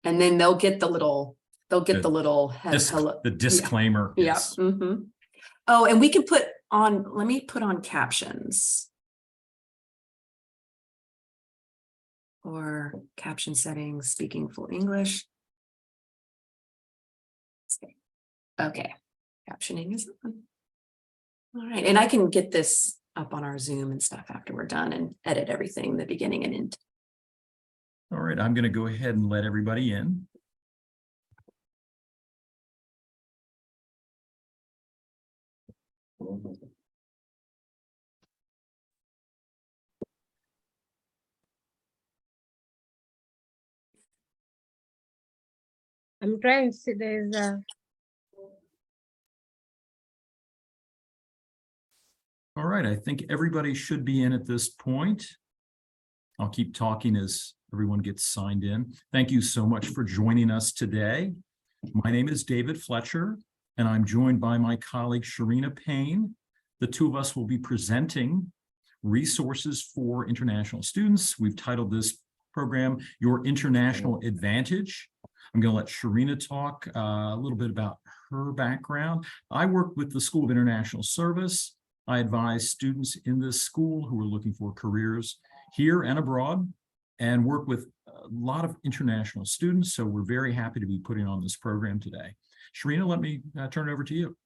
And then they'll get the little hello. The disclaimer. Yeah. Yes. Yeah. Mm-hmm. Oh, and we can let me put on captions. Or caption settings, speaking full English. Okay, captioning is on. All right, and I can get this up on our Zoom and stuff after we're done and edit everything in the beginning and end. All right, I'm going to go ahead and let everybody in. I'm trying to see there's a. All right, I think everybody should be in at this point. I'll keep talking as everyone gets signed in. Thank you so much for joining us today. My name is David Fletcher, and I'm joined by my colleague, Sharina Payne. The two of us will be presenting resources for international students. We've titled this program, Your International Advantage. I'm going to let Sharina talk a little bit about her background. I work with the School of International Service. I advise students in this school who are looking for careers here and abroad, and work with a lot of international students. So we're very happy to be putting on this program today. Sharina, let me turn it over to you.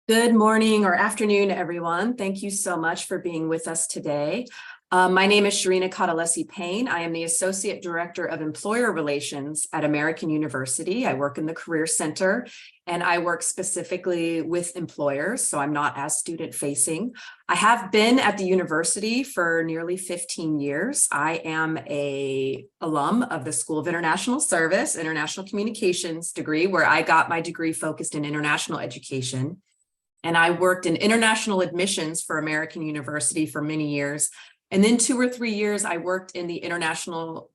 Good morning or afternoon, everyone. Thank you so much for being with us today. My name is Sharina Payne. I am the Associate Director of Employer Relations at American University. I work in the Career Center, and I work specifically with employers, so I'm not as student-facing. I have been at the university for nearly 15 years. I am an alum of the School of International Service, International Communications degree, where I got my degree focused in international education. And I worked in international admissions for American University for many years. And then 2 or 3 years, I worked in the International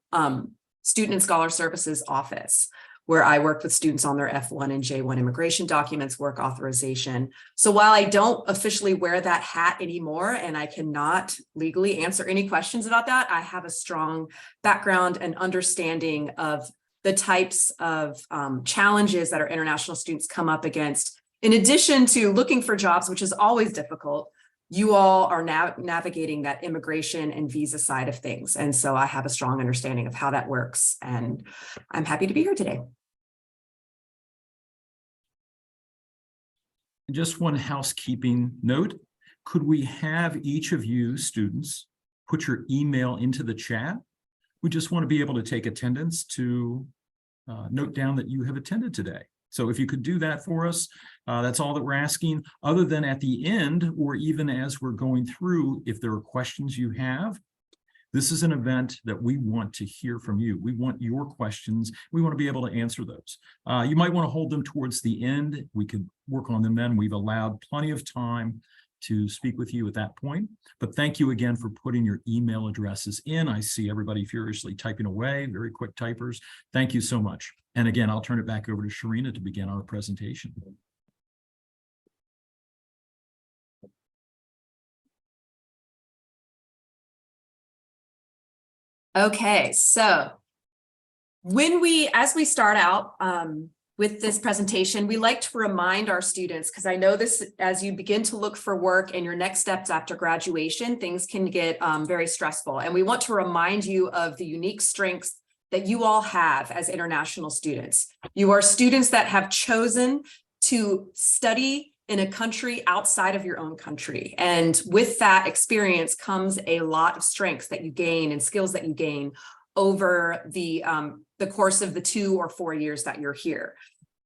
Student and Scholar Services Office, where I worked with students on their F1 and J1 immigration documents, work authorization. So while I don't officially wear that hat anymore, and I cannot legally answer any questions about that, I have a strong background and understanding of the types of challenges that our international students come up against. In addition to looking for jobs, which is always difficult, you all are now navigating that immigration and visa side of things. And so I have a strong understanding of how that works. And I'm happy to be here today. Just one housekeeping note. Could we have each of you students put your email into the chat? We just want to be able to take attendance to note down that you have attended today. So if you could do that for us, that's all that we're asking, other than at the end, or even as we're going through, if there are questions you have. This is an event that we want to hear from you. We want your questions. We want to be able to answer those. You might want to hold them towards the end. We could work on them then. We've allowed plenty of time to speak with you at that point. But thank you again for putting your email addresses in. I see everybody furiously typing away, very quick typers. Thank you so much. And again, I'll turn it back over to Sharina to begin our presentation. Okay, so as we start out with this presentation, we like to remind our students, because I know this, as you begin to look for work and your next steps after graduation, things can get very stressful. And we want to remind you of the unique strengths that you all have as international students. You are students that have chosen to study in a country outside of your own country. And with that experience comes a lot of strengths that you gain and skills that you gain over the course of the 2 or 4 years that you're here.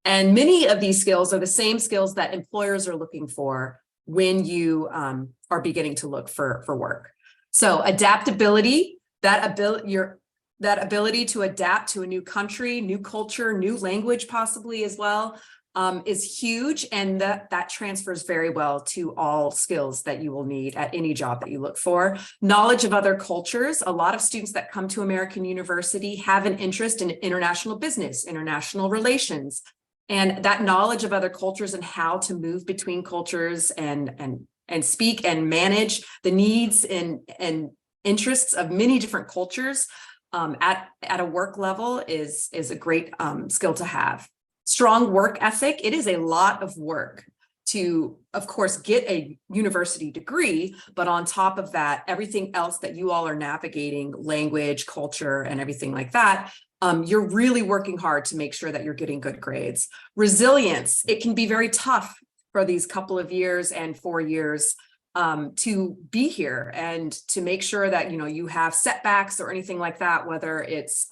And many of these skills are the same skills that employers are looking for when you are beginning to look for work. So adaptability, that ability to adapt to a new country, new culture, new language possibly as well, is huge, and that transfers very well to all skills that you will need at any job that you look for. Knowledge of other cultures. A lot of students that come to American University have an interest in international business, international relations, and that knowledge of other cultures and how to move between cultures and speak and manage the needs and interests of many different cultures at a work level is a great skill to have. Strong work ethic. It is a lot of work to, of course, get a university degree, but on top of that, everything else that you all are navigating, language, culture, and everything like that, you're really working hard to make sure that you're getting good grades. Resilience. It can be very tough for these couple of years and 4 years to be here and to make sure that, you have setbacks or anything like that, whether it's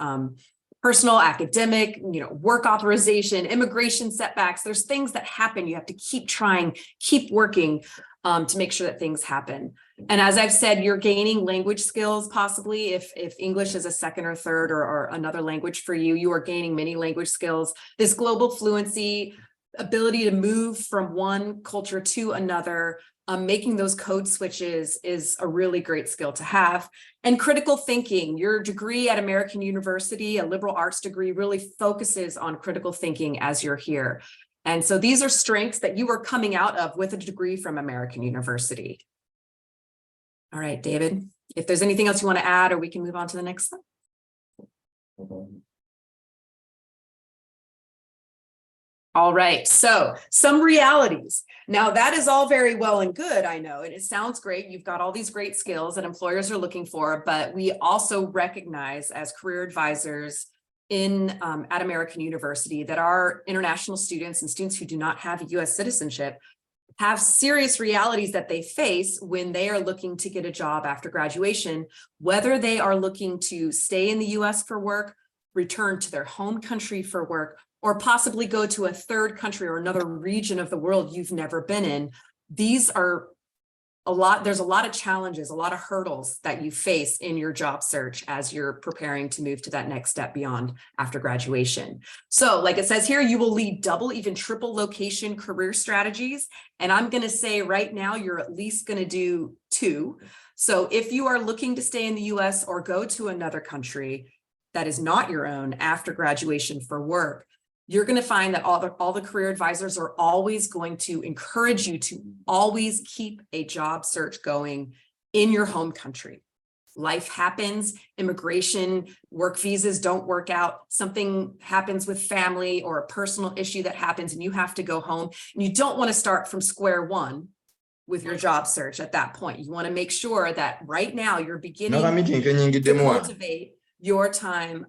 personal, academic, work authorization, immigration setbacks. There's things that happen. You have to keep trying, keep working to make sure that things happen. And as I've said, you're gaining language skills, possibly if English is a second or third or another language for you, you are gaining many language skills. This global fluency, ability to move from one culture to another, making those code switches is a really great skill to have. And critical thinking, your degree at American University, a liberal arts degree, really focuses on critical thinking as you're here. And so these are strengths that you are coming out of with a degree from American University. All right, David, if there's anything else you want to add, or we can move on to the next slide. All right, so some realities. Now that is all very well and good, I know, and it sounds great. You've got all these great skills that employers are looking for, but we also recognize as career advisors at American University that our international students and students who do not have US citizenship have serious realities that they face when they are looking to get a job after graduation, whether they are looking to stay in the US for work, return to their home country for work, or possibly go to a third country or another region of the world you've never been in. These are there's a lot of challenges, a lot of hurdles that you face in your job search as you're preparing to move to that next step beyond after graduation. So like it says here, you will lead double, even triple location career strategies. And I'm going to say right now, you're at least going to do 2. So if you are looking to stay in the US or go to another country that is not your own after graduation for work, you're going to find that all the career advisors are always going to encourage you to always keep a job search going in your home country. Life happens, immigration, work visas don't work out, something happens with family or a personal issue that happens and you have to go home. And you don't want to start from square one with your job search at that point. You want to make sure that right now you're beginning to cultivate your time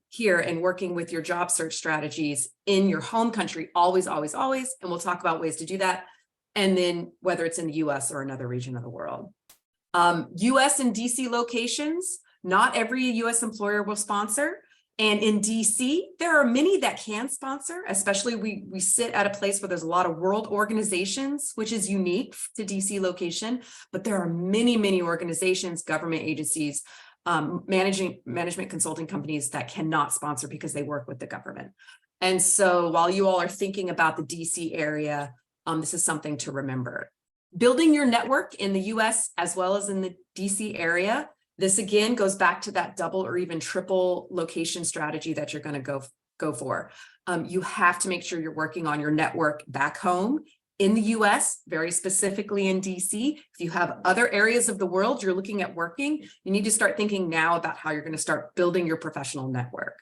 here and working with your job search strategies in your home country, always, always, always. And we'll talk about ways to do that. And then whether it's in the US or another region of the world. US and DC locations, not every US employer will sponsor. And in DC, there are many that can sponsor, especially we sit at a place where there's a lot of world organizations, which is unique to DC location, but there are many, many organizations, government agencies, management consulting companies that cannot sponsor because they work with the government. And so while you all are thinking about the DC area, this is something to remember. Building your network in the US as well as in the DC area. This again goes back to that double or even triple location strategy that you're going to go for. You have to make sure you're working on your network back home in the US, very specifically in DC. If you have other areas of the world you're looking at working, you need to start thinking now about how you're going to start building your professional network.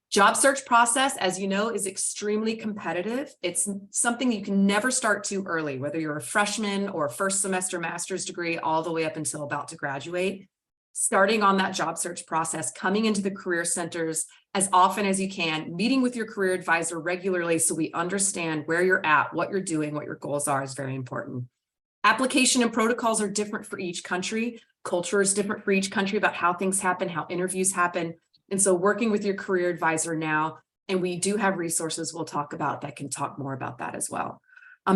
Job search process, as you know, is extremely competitive. It's something you can never start too early, whether you're a freshman or a first semester master's degree, all the way up until about to graduate. Starting on that job search process, coming into the career centers as often as you can, meeting with your career advisor regularly so we understand where you're at, what you're doing, what your goals are is very important. Application and protocols are different for each country. Culture is different for each country about how things happen, how interviews happen. And so working with your career advisor now, and we do have resources we'll talk about that can talk more about that as well.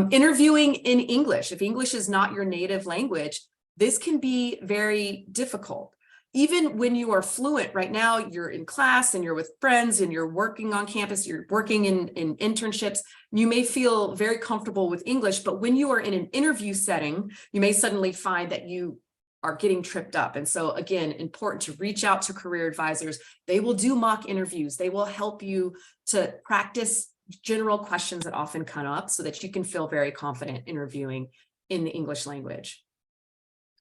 Interviewing in English. If English is not your native language, this can be very difficult. Even when you are fluent, right now you're in class and you're with friends and you're working on campus, you're working in internships, you may feel very comfortable with English, but when you are in an interview setting, you may suddenly find that you are getting tripped up. And so again, important to reach out to career advisors. They will do mock interviews. They will help you to practice general questions that often come up so that you can feel very confident interviewing in the English language.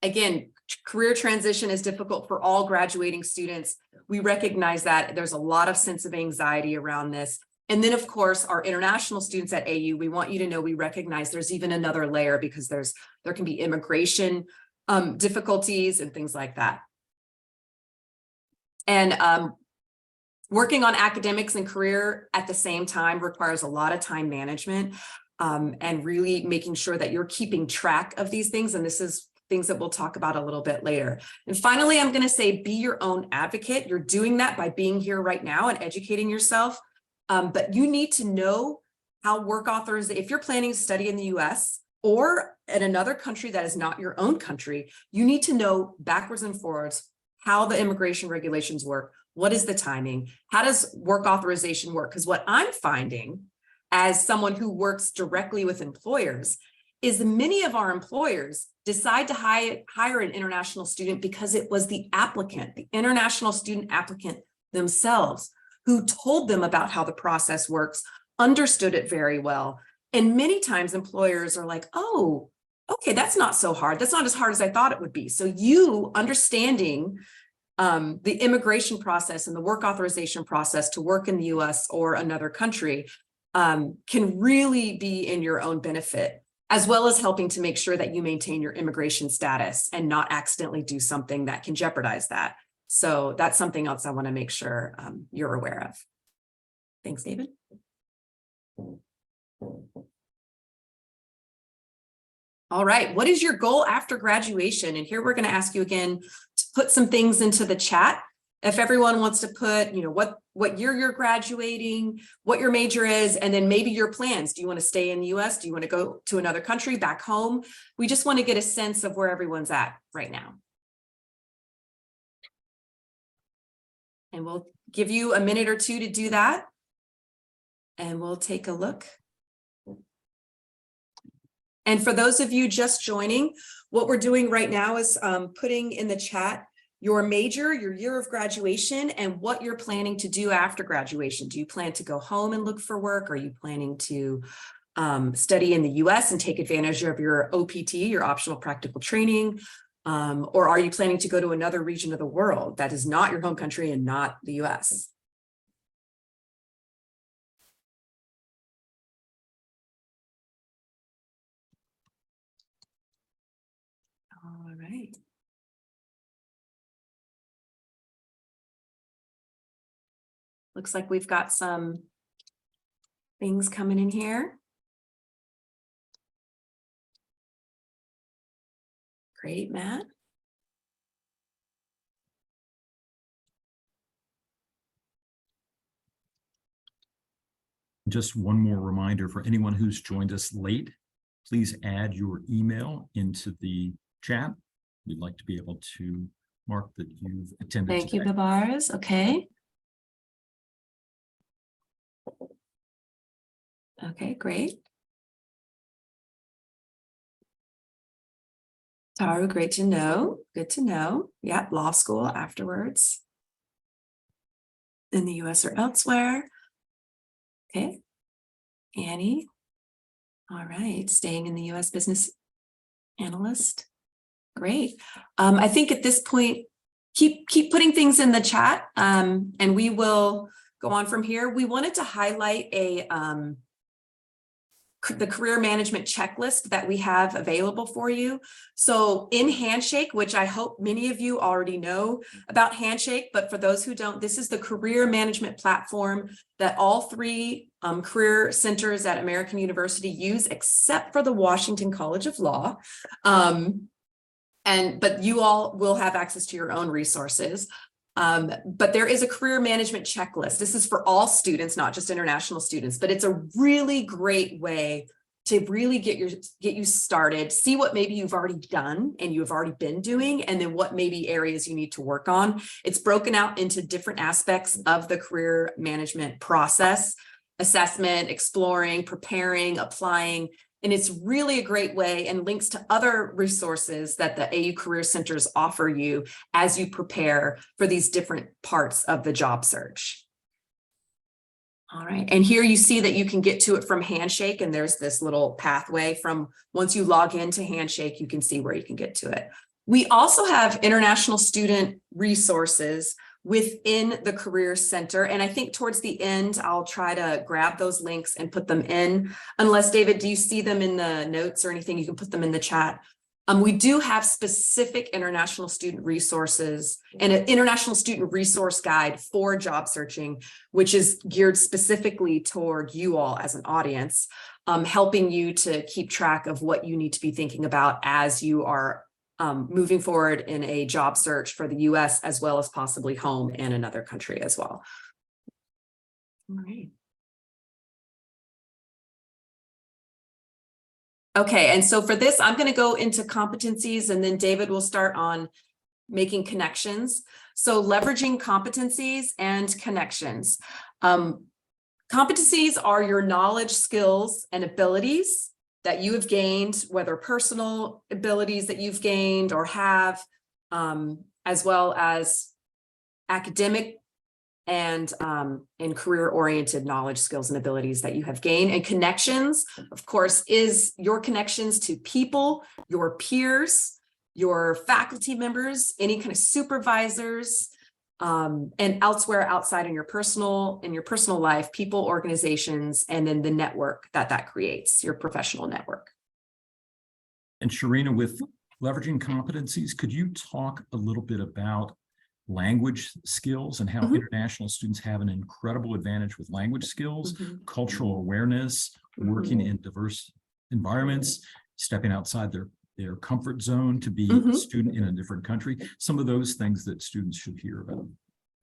Again, career transition is difficult for all graduating students. We recognize that there's a lot of sense of anxiety around this. And then, of course, our international students at AU, we want you to know we recognize there's even another layer because there can be immigration difficulties and things like that. And working on academics and career at the same time requires a lot of time management and really making sure that you're keeping track of these things. And this is things that we'll talk about a little bit later. And finally, I'm going to say, be your own advocate. You're doing that by being here right now and educating yourself. But you need to know how work authorization, if you're planning to study in the US or in another country that is not your own country, you need to know backwards and forwards how the immigration regulations work. What is the timing? How does work authorization work? Because what I'm finding as someone who works directly with employers is many of our employers decide to hire an international student because it was the applicant, the international student applicant themselves, who told them about how the process works, understood it very well. And many times employers are like, oh, okay, that's not so hard. That's not as hard as I thought it would be. So you understanding the immigration process and the work authorization process to work in the US or another country can really be in your own benefit, as well as helping to make sure that you maintain your immigration status and not accidentally do something that can jeopardize that. So that's something else I want to make sure you're aware of. Thanks, David. All right, what is your goal after graduation? And here we're going to ask you again to put some things into the chat. If everyone wants to put, what year you're graduating, what your major is, and then maybe your plans. Do you want to stay in the US? Do you want to go to another country, back home? We just want to get a sense of where everyone's at right now. And we'll give you a minute or two to do that. And we'll take a look. And for those of you just joining, what we're doing right now is putting in the chat your major, your year of graduation, and what you're planning to do after graduation. Do you plan to go home and look for work? Are you planning to study in the US and take advantage of your OPT, your optional practical training? Or are you planning to go to another region of the world that is not your home country and not the US? All right. Looks like we've got some things coming in here. Great, Matt. Just one more reminder for anyone who's joined us late, please add your email into the chat. We'd like to be able to mark that you've attended. Thank you, Babars. Okay. Okay, great. Taru, great to know. Good to know. Yeah, law school afterwards. In the US or elsewhere. Okay. Annie. All right, staying in the US business analyst. Great. I think at this point, keep putting things in the chat and we will go on from here. We wanted to highlight the career management checklist that we have available for you. So in Handshake, which I hope many of you already know about Handshake, but for those who don't, this is the career management platform that all three career centers at American University use, except for the Washington College of Law. But you all will have access to your own resources. But there is a career management checklist. This is for all students, not just international students, but it's a really great way to really get you started, see what maybe you've already done and you've already been doing, and then what maybe areas you need to work on. It's broken out into different aspects of the career management process: assessment, exploring, preparing, applying. And it's really a great way, and links to other resources that the AU Career Centers offer you as you prepare for these different parts of the job search. All right, and here you see that you can get to it from Handshake, and there's this little pathway from once you log into Handshake, you can see where you can get to it. We also have international student resources within the Career Center. And I think towards the end, I'll try to grab those links and put them in. Unless, David, do you see them in the notes or anything? You can put them in the chat. We do have specific international student resources and an international student resource guide for job searching, which is geared specifically toward you all as an audience, helping you to keep track of what you need to be thinking about as you are moving forward in a job search for the US, as well as possibly home and another country as well. All right. Okay, and so for this, I'm going to go into competencies, and then David will start on making connections. So leveraging competencies and connections. Competencies are your knowledge, skills, and abilities that you have gained, whether personal abilities that you've gained or have, as well as academic and career-oriented knowledge, skills, and abilities that you have gained. And connections, of course, is your connections to people, your peers, your faculty members, any kind of supervisors, and elsewhere outside in your personal life, people, organizations, and then the network that creates, your professional network. And Sharina, with leveraging competencies, could you talk a little bit about language skills and how international students have an incredible advantage with language skills, cultural awareness, working in diverse environments, stepping outside their comfort zone to be a student in a different country, some of those things that students should hear about?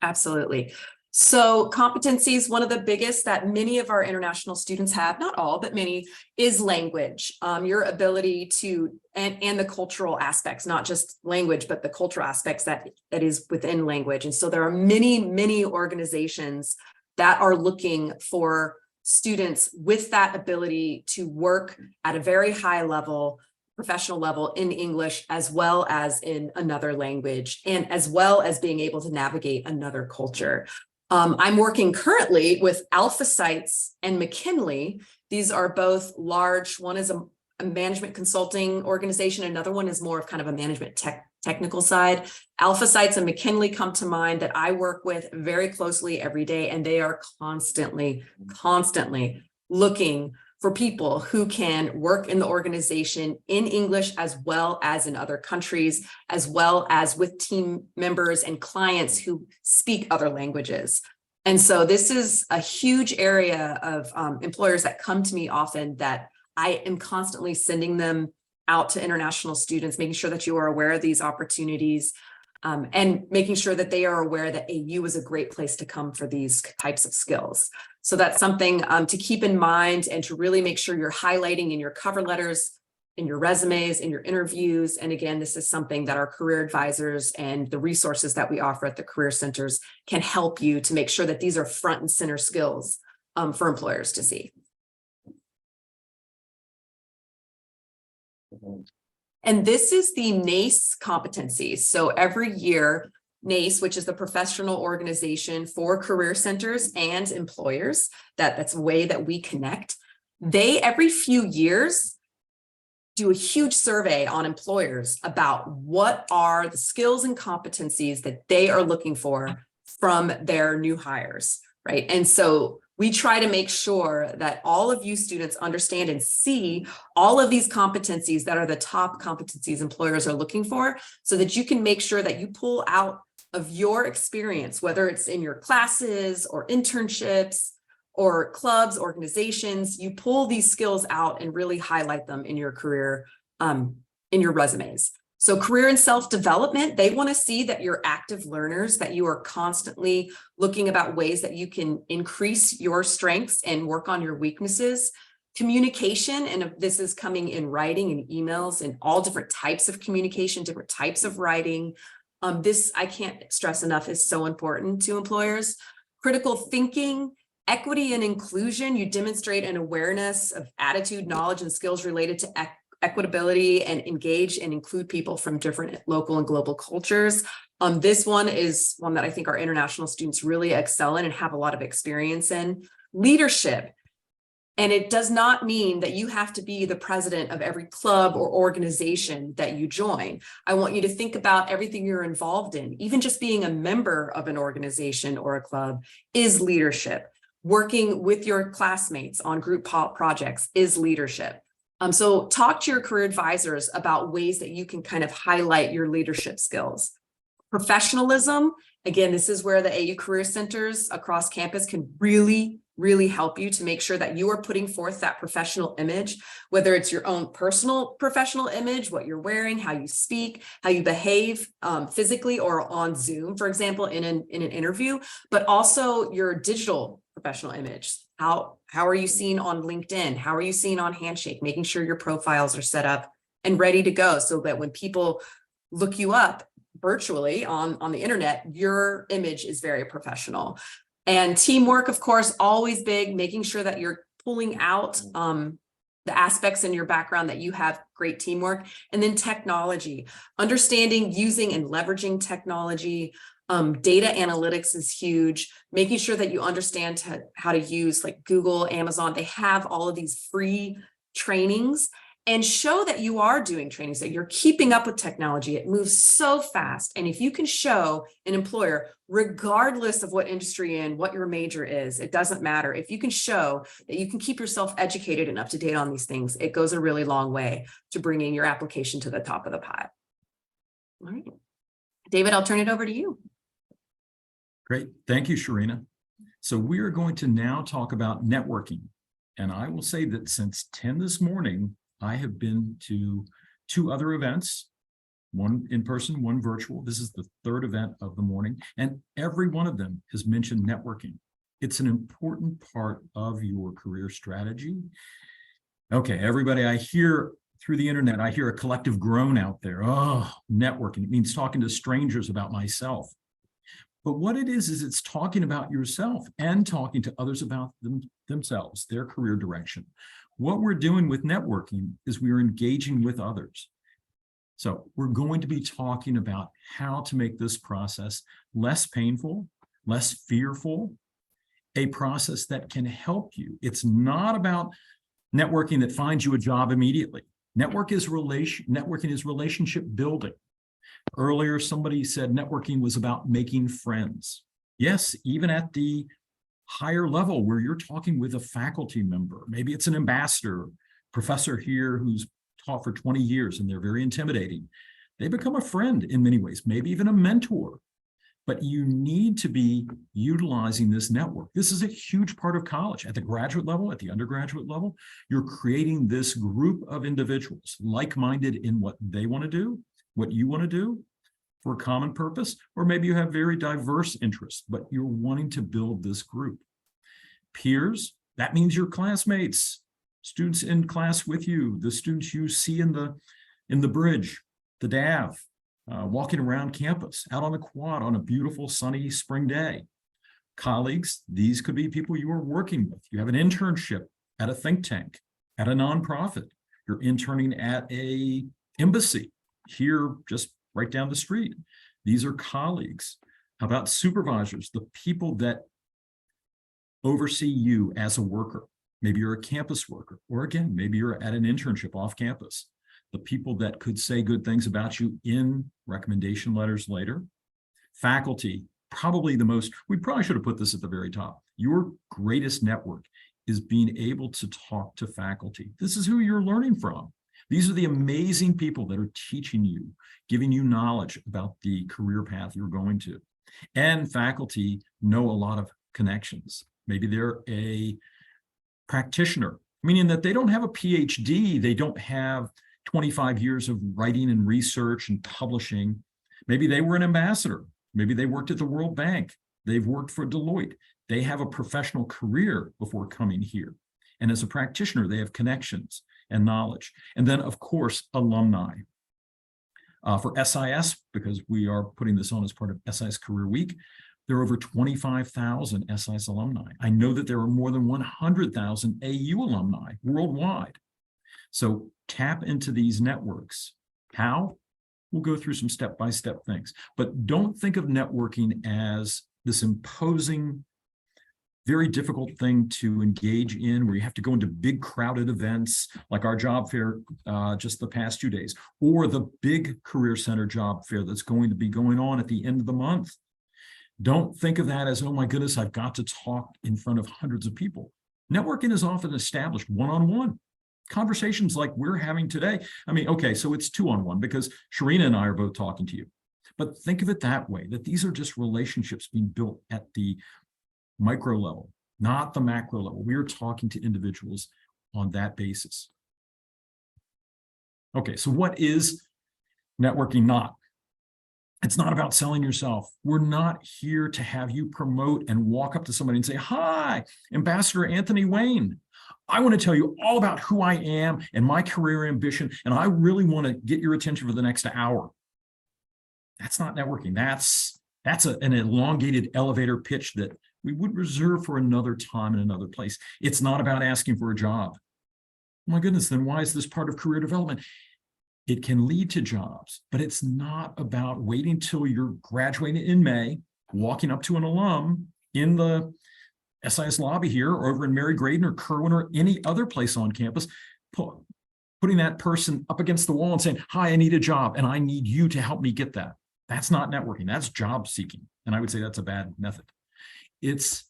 Absolutely. So competencies, one of the biggest that many of our international students have, not all, but many, is language. Your ability to, and the cultural aspects, not just language, but the cultural aspects that is within language. And so there are many organizations that are looking for students with that ability to work at a very high level, professional level in English, as well as in another language, and as well as being able to navigate another culture. I'm working currently with Alpha Sites and McKinley. These are both large. One is a management consulting organization. Another one is more of kind of a management technical side. Alpha Sites and McKinley come to mind that I work with very closely every day, and they are constantly looking for people who can work in the organization in English, as well as in other countries, as well as with team members and clients who speak other languages. And so this is a huge area of employers that come to me often, that I am constantly sending them out to international students, making sure that you are aware of these opportunities, and making sure that they are aware that AU is a great place to come for these types of skills. So that's something to keep in mind, and to really make sure you're highlighting in your cover letters, in your resumes, in your interviews. And again, this is something that our career advisors and the resources that we offer at the career centers can help you to make sure that these are front and center skills for employers to see. And this is the NACE competencies. So every year, NACE, which is the professional organization for career centers and employers, that's a way that we connect. They, every few years, do a huge survey on employers about what are the skills and competencies that they are looking for from their new hires, right? And so we try to make sure that all of you students understand and see all of these competencies that are the top competencies employers are looking for, so that you can make sure that you pull out of your experience, whether it's in your classes or internships or clubs, organizations, you pull these skills out and really highlight them in your career, in your resumes. So career and self-development, they want to see that you're active learners, that you are constantly looking about ways that you can increase your strengths and work on your weaknesses. Communication, and this is coming in writing and emails and all different types of communication, different types of writing. This, I can't stress enough, is so important to employers. Critical thinking, equity and inclusion, you demonstrate an awareness of attitude, knowledge, and skills related to equitability, and engage and include people from different local and global cultures. This one is one that I think our international students really excel in and have a lot of experience in. Leadership. And it does not mean that you have to be the president of every club or organization that you join. I want you to think about everything you're involved in. Even just being a member of an organization or a club is leadership. Working with your classmates on group projects is leadership. So talk to your career advisors about ways that you can kind of highlight your leadership skills. Professionalism, again, this is where the AU Career Centers across campus can really help you to make sure that you are putting forth that professional image, whether it's your own personal professional image, what you're wearing, how you speak, how you behave physically or on Zoom, for example, in an interview, but also your digital professional image. How are you seen on LinkedIn? How are you seen on Handshake? Making sure your profiles are set up and ready to go so that when people look you up virtually on the internet, your image is very professional. And teamwork, of course, always big, making sure that you're pulling out the aspects in your background that you have great teamwork. And then technology, understanding, using and leveraging technology. Data analytics is huge, making sure that you understand how to use like Google, Amazon. They have all of these free trainings, and show that you are doing trainings, that you're keeping up with technology. It moves so fast. And if you can show an employer, regardless of what industry you're in, what your major is, it doesn't matter. If you can show that you can keep yourself educated and up to date on these things, it goes a really long way to bringing your application to the top of the pile. All right. David, I'll turn it over to you. Great. Thank you, Sharina. So we are going to now talk about networking. And I will say that since 10 this morning, I have been to 2 other events, one in person, one virtual. This is the 3rd event of the morning, and every one of them has mentioned networking. It's an important part of your career strategy. Okay, everybody, I hear through the internet, I hear a collective groan out there. Oh, networking. It means talking to strangers about myself. But what it is it's talking about yourself and talking to others about themselves, their career direction. What we're doing with networking is we are engaging with others. So we're going to be talking about how to make this process less painful, less fearful, a process that can help you. It's not about networking that finds you a job immediately. Networking is relationship building. Earlier, somebody said networking was about making friends. Yes, even at the higher level where you're talking with a faculty member, maybe it's an ambassador, professor here who's taught for 20 years and they're very intimidating. They become a friend in many ways, maybe even a mentor. But you need to be utilizing this network. This is a huge part of college. At the graduate level, at the undergraduate level, you're creating this group of individuals like-minded in what they want to do, what you want to do for a common purpose, or maybe you have very diverse interests, but you're wanting to build this group. Peers, that means your classmates, students in class with you, the students you see in the bridge, the DAV, walking around campus, out on the quad on a beautiful sunny spring day. Colleagues, these could be people you are working with. You have an internship at a think tank, at a nonprofit. You're interning at a embassy here just right down the street. These are colleagues. How about supervisors, the people that oversee you as a worker? Maybe you're a campus worker, or again, maybe you're at an internship off campus. The people that could say good things about you in recommendation letters later. Faculty, probably the most, we probably should have put this at the very top. Your greatest network is being able to talk to faculty. This is who you're learning from. These are the amazing people that are teaching you, giving you knowledge about the career path you're going to. And faculty know a lot of connections. Maybe they're a practitioner, meaning that they don't have a PhD, they don't have 25 years of writing and research and publishing. Maybe they were an ambassador. Maybe they worked at the World Bank. They've worked for Deloitte. They have a professional career before coming here. And as a practitioner, they have connections and knowledge. And then, of course, alumni. For SIS, because we are putting this on as part of SIS Career Week, there are over 25,000 SIS alumni. I know that there are more than 100,000 AU alumni worldwide. So tap into these networks. How? We'll go through some step-by-step things. But don't think of networking as this imposing very difficult thing to engage in, where you have to go into big crowded events like our job fair just the past 2 days, or the big career center job fair that's going to be going on at the end of the month. Don't think of that as, oh my goodness, I've got to talk in front of hundreds of people. Networking is often established one-on-one. Conversations like we're having today. I mean, okay, so it's 2-on-1 because Sharina and I are both talking to you. But think of it that way, that these are just relationships being built at the micro level, not the macro level. We are talking to individuals on that basis. Okay, so what is networking not? It's not about selling yourself. We're not here to have you promote and walk up to somebody and say, hi, Ambassador Anthony Wayne. I want to tell you all about who I am and my career ambition, and I really want to get your attention for the next hour. That's not networking. That's an elongated elevator pitch that we would reserve for another time and another place. It's not about asking for a job. Oh my goodness, then why is this part of career development? It can lead to jobs, but it's not about waiting till you're graduating in May, walking up to an alum in the SIS lobby here, or over in Mary Graydon or Kerwin or any other place on campus, putting that person up against the wall and saying, hi, I need a job and I need you to help me get that. That's not networking, that's job seeking. And I would say that's a bad method. It's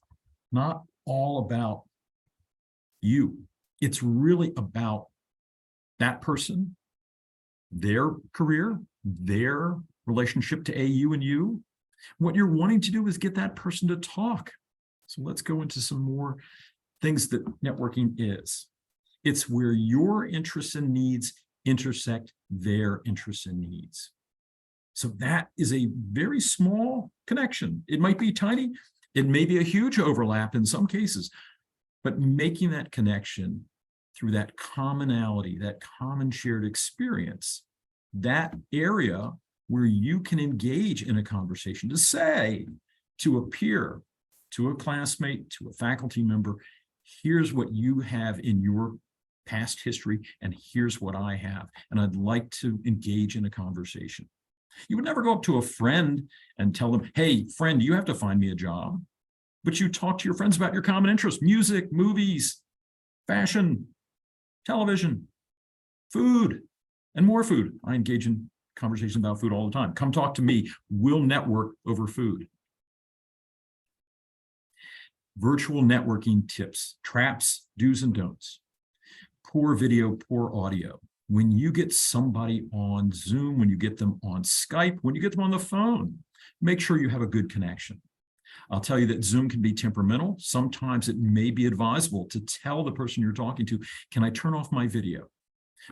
not all about you. It's really about that person, their career, their relationship to AU and you. What you're wanting to do is get that person to talk. So let's go into some more things that networking is. It's where your interests and needs intersect their interests and needs. So that is a very small connection. It might be tiny. It may be a huge overlap in some cases, but making that connection through that commonality, that common shared experience, that area where you can engage in a conversation to say to a peer, to a classmate, to a faculty member, here's what you have in your past history, and here's what I have, and I'd like to engage in a conversation. You would never go up to a friend and tell them, hey, friend, you have to find me a job. But you talk to your friends about your common interests: music, movies, fashion, television, food, and more food. I engage in conversations about food all the time. Come talk to me. We'll network over food. Virtual networking tips, traps, do's and don'ts. Poor video, poor audio. When you get somebody on Zoom, when you get them on Skype, when you get them on the phone, make sure you have a good connection. I'll tell you that Zoom can be temperamental. Sometimes it may be advisable to tell the person you're talking to, can I turn off my video?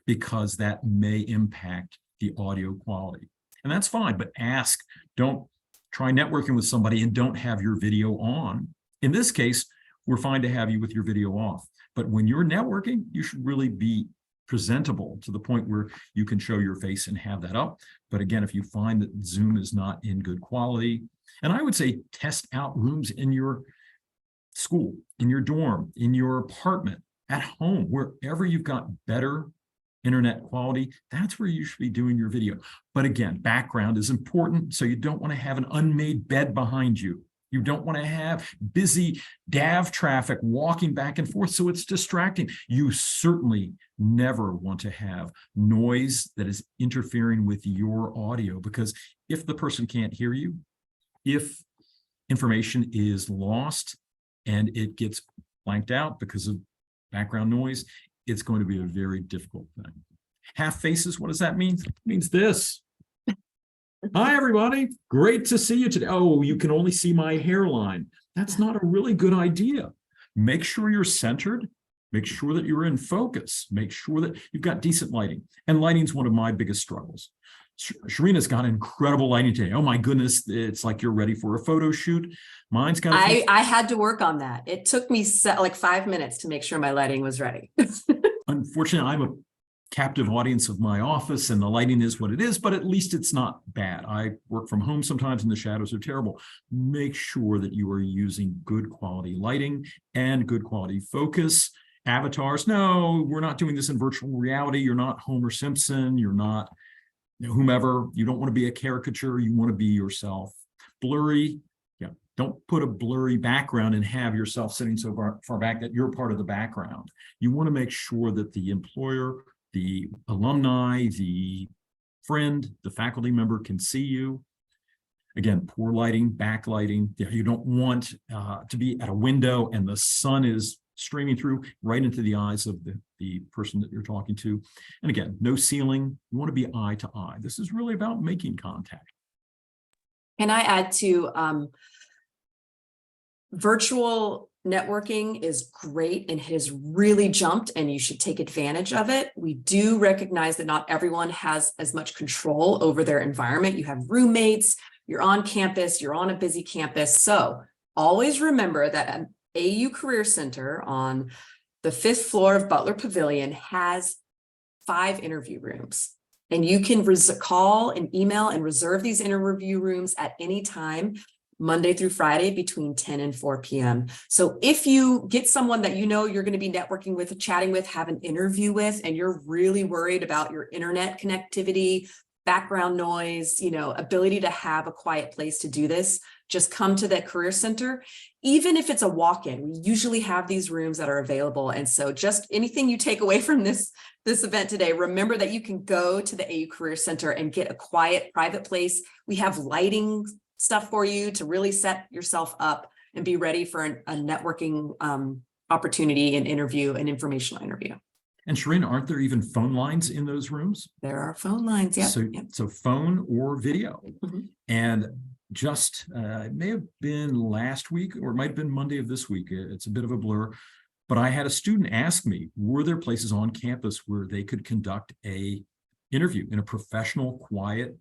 Because that may impact the audio quality. And that's fine, but ask. Don't try networking with somebody and don't have your video on. In this case, we're fine to have you with your video off. But when you're networking, you should really be presentable to the point where you can show your face and have that up. But again, if you find that Zoom is not in good quality, and I would say test out rooms in your school, in your dorm, in your apartment, at home, wherever you've got better internet quality, that's where you should be doing your video. But again, background is important, so you don't want to have an unmade bed behind you. You don't want to have busy DAV traffic walking back and forth, so it's distracting. You certainly never want to have noise that is interfering with your audio, because if the person can't hear you, if information is lost and it gets blanked out because of background noise, it's going to be a very difficult thing. Half faces, what does that mean? It means this. Hi, everybody. Great to see you today. Oh, you can only see my hairline. That's not a really good idea. Make sure you're centered. Make sure that you're in focus. Make sure that you've got decent lighting. And lighting is one of my biggest struggles. Sharina's got incredible lighting today. Oh my goodness, it's like you're ready for a photo shoot. Mine's got I had to work on that. It took me like 5 minutes to make sure my lighting was ready. Unfortunately, I'm a captive audience of my office and the lighting is what it is, but at least it's not bad. I work from home sometimes and the shadows are terrible. Make sure that you are using good quality lighting and good quality focus. Avatars, no, we're not doing this in virtual reality. You're not Homer Simpson. You're not whomever. You don't want to be a caricature. You want to be yourself. Blurry, yeah, Don't put a blurry background and have yourself sitting so far back that you're part of the background. You want to make sure that the employer, the alumni, the friend, the faculty member can see you. Again, poor lighting, backlighting. You don't want to be at a window and the sun is streaming through right into the eyes of the person that you're talking to. And again, no ceiling. You want to be eye to eye. This is really about making contact. Can I add to virtual networking is great and has really jumped, and you should take advantage of it. We do recognize that not everyone has as much control over their environment. You have roommates, you're on campus, you're on a busy campus. So always remember that an AU Career Center on the 5th floor of Butler Pavilion has 5 interview rooms. And you can call and email and reserve these interview rooms at any time, Monday through Friday between 10 and 4 p.m. So if you get someone that you know you're going to be networking with, chatting with, have an interview with, and you're really worried about your internet connectivity, background noise, ability to have a quiet place to do this, just come to that Career Center. Even if it's a walk-in, we usually have these rooms that are available. And so just anything you take away from this event today, remember that you can go to the AU Career Center and get a quiet, private place. We have lighting stuff for you to really set yourself up and be ready for a networking opportunity, an interview, an informational interview. And Sharina, aren't there even phone lines in those rooms? There are phone lines, yeah. So phone or video. Mm-hmm. And just, it may have been last week or it might have been Monday of this week. It's a bit of a blur, but I had a student ask me, were there places on campus where they could conduct a interview in a professional, quiet,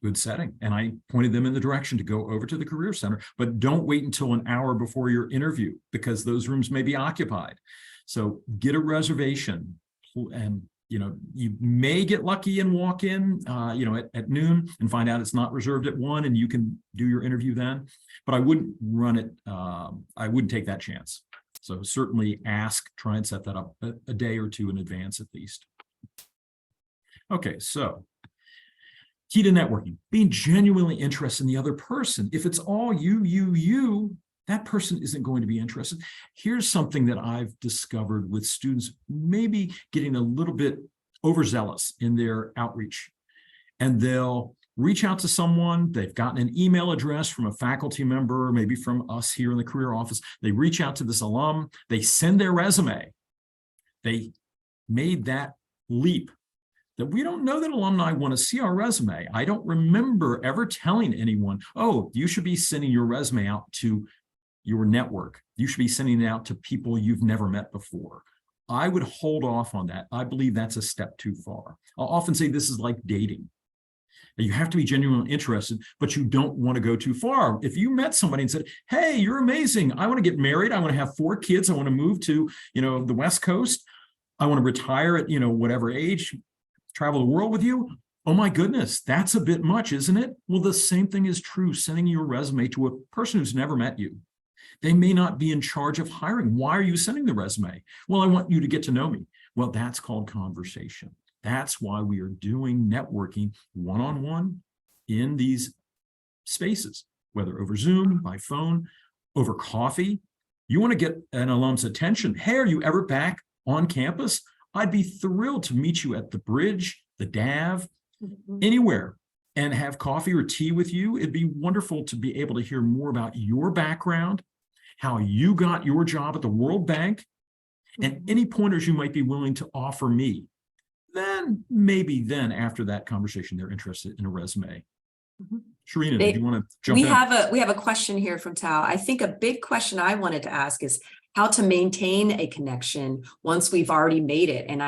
good setting? And I pointed them in the direction to go over to the Career Center, but don't wait until an hour before your interview because those rooms may be occupied. So get a reservation, and you may get lucky and walk in at noon and find out it's not reserved at 1 and you can do your interview then. But I wouldn't run it, I wouldn't take that chance. So certainly try and set that up a day or two in advance at least. Okay, so key to networking, being genuinely interested in the other person. If it's all you, that person isn't going to be interested. Here's something that I've discovered with students maybe getting a little bit overzealous in their outreach. And they'll reach out to someone, they've gotten an email address from a faculty member, maybe from us here in the career office. They reach out to this alum, they send their resume. They made that leap that we don't know that alumni want to see our resume. I don't remember ever telling anyone, oh, you should be sending your resume out to your network. You should be sending it out to people you've never met before. I would hold off on that. I believe that's a step too far. I'll often say this is like dating. You have to be genuinely interested, but you don't want to go too far. If you met somebody and said, hey, you're amazing. I want to get married. I want to have 4 kids. I want to move to, the West Coast. I want to retire at, whatever age, travel the world with you. Oh my goodness, that's a bit much, isn't it? Well, the same thing is true sending your resume to a person who's never met you. They may not be in charge of hiring. Why are you sending the resume? Well, I want you to get to know me. Well, that's called conversation. That's why we are doing networking one-on-one in these spaces, whether over Zoom, by phone, over coffee. You want to get an alum's attention. Hey, are you ever back on campus? I'd be thrilled to meet you at the Bridge, the DAV, anywhere, and have coffee or tea with you. It'd be wonderful to be able to hear more about your background, how you got your job at the World Bank, and any pointers you might be willing to offer me. Then maybe after that conversation, they're interested in a resume. Sharina, do you want to jump in? We have a question here from Tao. I think a big question I wanted to ask is how to maintain a connection once we've already made it. And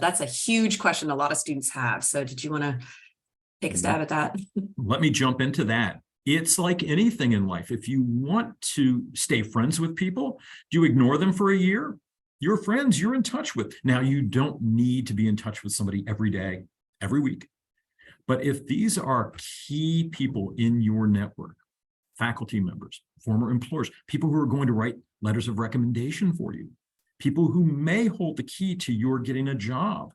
that's a huge question a lot of students have. So did you want to take a stab at that? Let me jump into that. It's like anything in life. If you want to stay friends with people, do you ignore them for a year? Your friends you're in touch with. Now, you don't need to be in touch with somebody every day, every week. But if these are key people in your network, faculty members, former employers, people who are going to write letters of recommendation for you, people who may hold the key to your getting a job,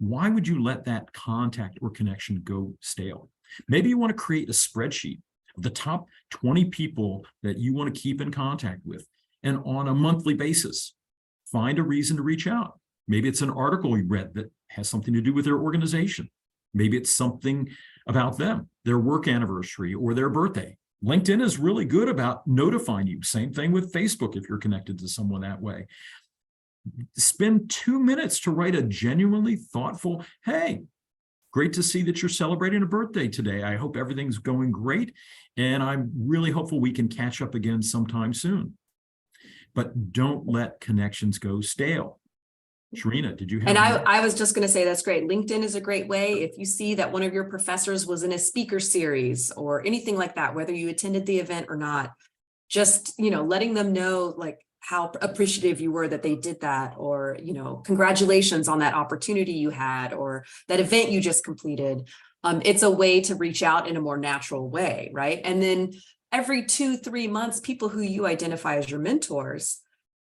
why would you let that contact or connection go stale? Maybe you want to create a spreadsheet the top 20 people that you want to keep in contact with. And on a monthly basis, find a reason to reach out. Maybe it's an article you read that has something to do with their organization. Maybe it's something about them, their work anniversary or their birthday. LinkedIn is really good about notifying you. Same thing with Facebook if you're connected to someone that way. Spend 2 minutes to write a genuinely thoughtful, hey, great to see that you're celebrating a birthday today. I hope everything's going great. And I'm really hopeful we can catch up again sometime soon. But don't let connections go stale. Sharina, did you have? And I was just going to say, that's great. LinkedIn is a great way. If you see that one of your professors was in a speaker series or anything like that, whether you attended the event or not, just, letting them know like how appreciative you were that they did that, or, congratulations on that opportunity you had, or that event you just completed. It's a way to reach out in a more natural way, right? And then every 2-3 months, people who you identify as your mentors,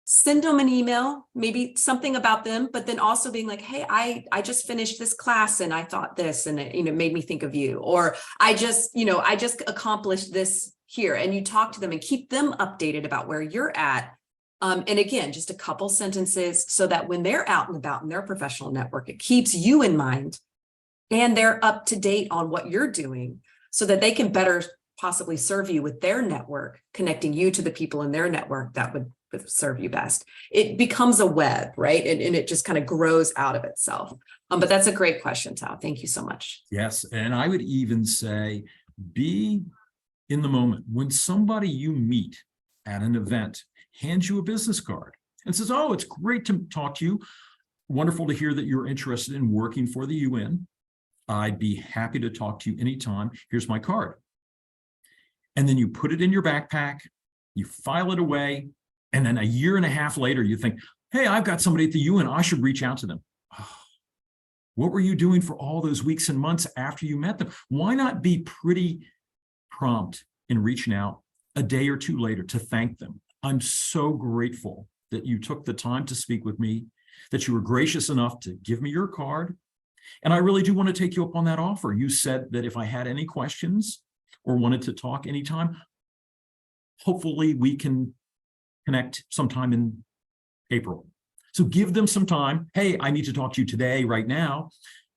send them an email, maybe something about them, but then also being like, hey, I just finished this class and I thought this and it, made me think of you, or I just accomplished this here, and you talk to them and keep them updated about where you're at. And again, just a couple sentences so that when they're out and about in their professional network, it keeps you in mind and they're up to date on what you're doing so that they can better possibly serve you with their network, connecting you to the people in their network that would serve you best. It becomes a web, right? And it just kind of grows out of itself. But that's a great question, Tal. Thank you so much. Yes. And I would even say, be in the moment. When somebody you meet at an event hands you a business card and says, oh, it's great to talk to you. Wonderful to hear that you're interested in working for the UN. I'd be happy to talk to you anytime. Here's my card. And then you put it in your backpack, you file it away, and then a year and a half later, you think, hey, I've got somebody at the UN, I should reach out to them. Oh, what were you doing for all those weeks and months after you met them? Why not be pretty prompt in reaching out a day or two later to thank them? I'm so grateful that you took the time to speak with me, that you were gracious enough to give me your card. And I really do want to take you up on that offer. You said that if I had any questions or wanted to talk anytime, hopefully we can connect sometime in April. So give them some time. Hey, I need to talk to you today, right now.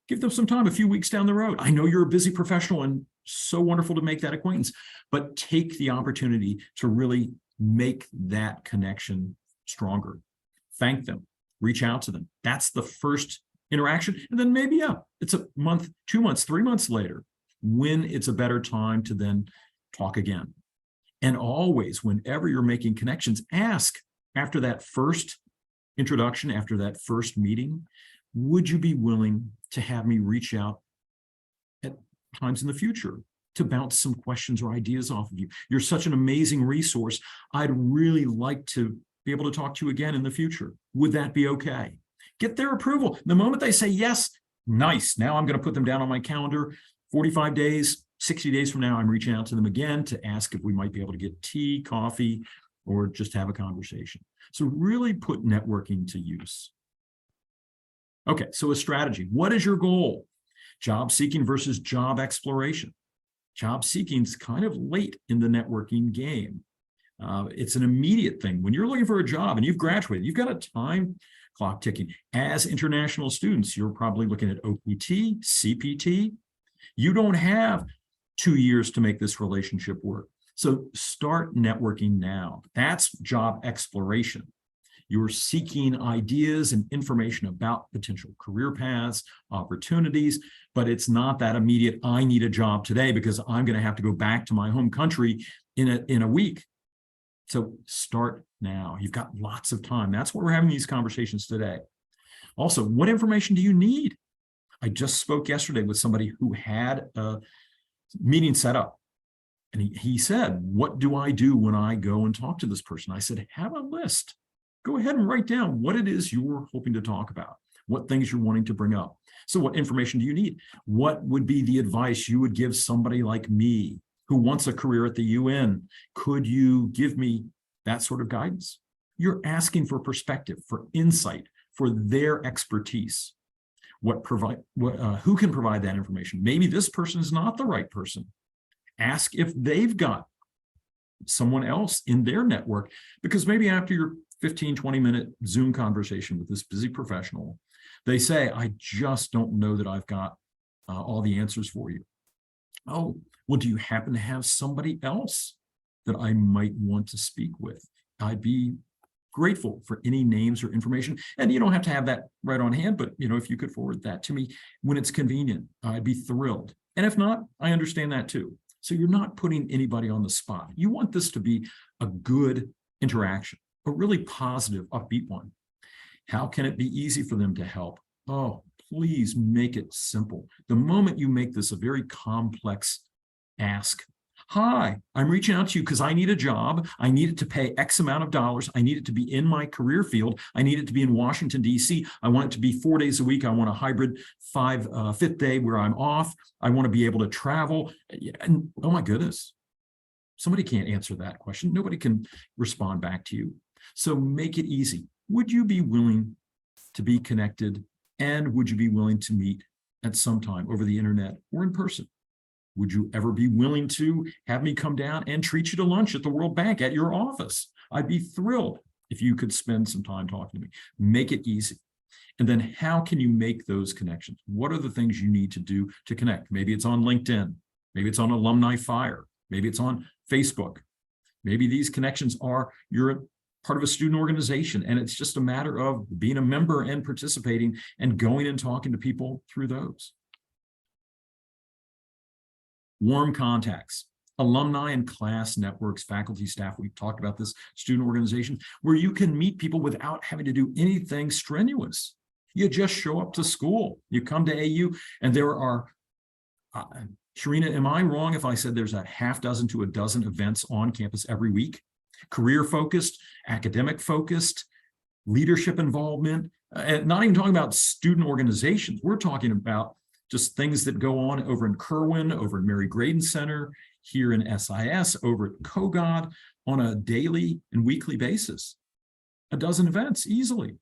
Give them some time, a few weeks down the road. I know you're a busy professional and so wonderful to make that acquaintance, but take the opportunity to really make that connection stronger. Thank them, reach out to them. That's the first interaction. And then maybe, it's a month, 2 months, 3 months later, when it's a better time to then talk again. And always, whenever you're making connections, ask after that first introduction, after that first meeting, would you be willing to have me reach out at times in the future to bounce some questions or ideas off of you? You're such an amazing resource. I'd really like to be able to talk to you again in the future. Would that be okay? Get their approval. The moment they say yes, nice. Now I'm going to put them down on my calendar. 45 days, 60 days from now, I'm reaching out to them again to ask if we might be able to get tea, coffee, or just have a conversation. So really put networking to use. Okay, so a strategy. What is your goal? Job seeking versus job exploration. Job seeking is kind of late in the networking game. It's an immediate thing. When you're looking for a job and you've graduated, you've got a time clock ticking. As international students, you're probably looking at OPT, CPT. You don't have 2 years to make this relationship work. So start networking now. That's job exploration. You're seeking ideas and information about potential career paths, opportunities, but it's not that immediate, I need a job today because I'm going to have to go back to my home country in a week. So start now. You've got lots of time. That's why we're having these conversations today. Also, what information do you need? I just spoke yesterday with somebody who had a meeting set up. And he said, what do I do when I go and talk to this person? I said, have a list. Go ahead and write down what it is you're hoping to talk about, what things you're wanting to bring up. So what information do you need? What would be the advice you would give somebody like me who wants a career at the UN? Could you give me that sort of guidance? You're asking for perspective, for insight, for their expertise. Who can provide that information? Maybe this person is not the right person. Ask if they've got someone else in their network, because maybe after your 15, 20-minute Zoom conversation with this busy professional, they say, I just don't know that I've got all the answers for you. Oh, well, do you happen to have somebody else that I might want to speak with? I'd be grateful for any names or information. And you don't have to have that right on hand, but if you could forward that to me when it's convenient, I'd be thrilled. And if not, I understand that too. So you're not putting anybody on the spot. You want this to be a good interaction, a really positive, upbeat one. How can it be easy for them to help? Oh, please make it simple. The moment you make this a very complex ask, hi, I'm reaching out to you because I need a job. I need it to pay X amount of dollars. I need it to be in my career field. I need it to be in Washington, D.C. I want it to be 4 days a week. I want a hybrid fifth day where I'm off. I want to be able to travel. And oh my goodness, somebody can't answer that question. Nobody can respond back to you. So make it easy. Would you be willing to be connected? And would you be willing to meet at some time over the internet or in person? Would you ever be willing to have me come down and treat you to lunch at the World Bank at your office? I'd be thrilled if you could spend some time talking to me. Make it easy. And then how can you make those connections? What are the things you need to do to connect? Maybe it's on LinkedIn. Maybe it's on Alumni Fire. Maybe it's on Facebook. Maybe these connections are you're part of a student organization, and it's just a matter of being a member and participating and going and talking to people through those. Warm contacts, alumni and class networks, faculty, staff. We've talked about this, student organization, where you can meet people without having to do anything strenuous. You just show up to school. You come to AU, and there are, Sharina, am I wrong if I said there's a half dozen to a dozen events on campus every week? Career-focused, academic-focused, leadership involvement, and not even talking about student organizations. We're talking about just things that go on over in Kerwin, over in Mary Graydon Center, here in SIS, over at Kogod on a daily and weekly basis. A dozen events easily.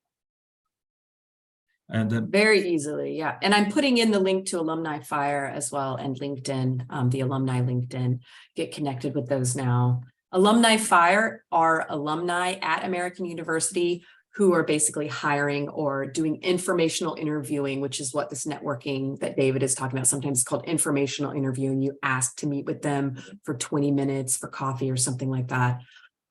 And then very easily, yeah. And I'm putting in the link to Alumni Fire as well, and LinkedIn, the alumni LinkedIn. Get connected with those now. Alumni Fire are alumni at American University who are basically hiring or doing informational interviewing, which is what this networking that David is talking about. Sometimes it's called informational interviewing. You ask to meet with them for 20 minutes for coffee or something like that.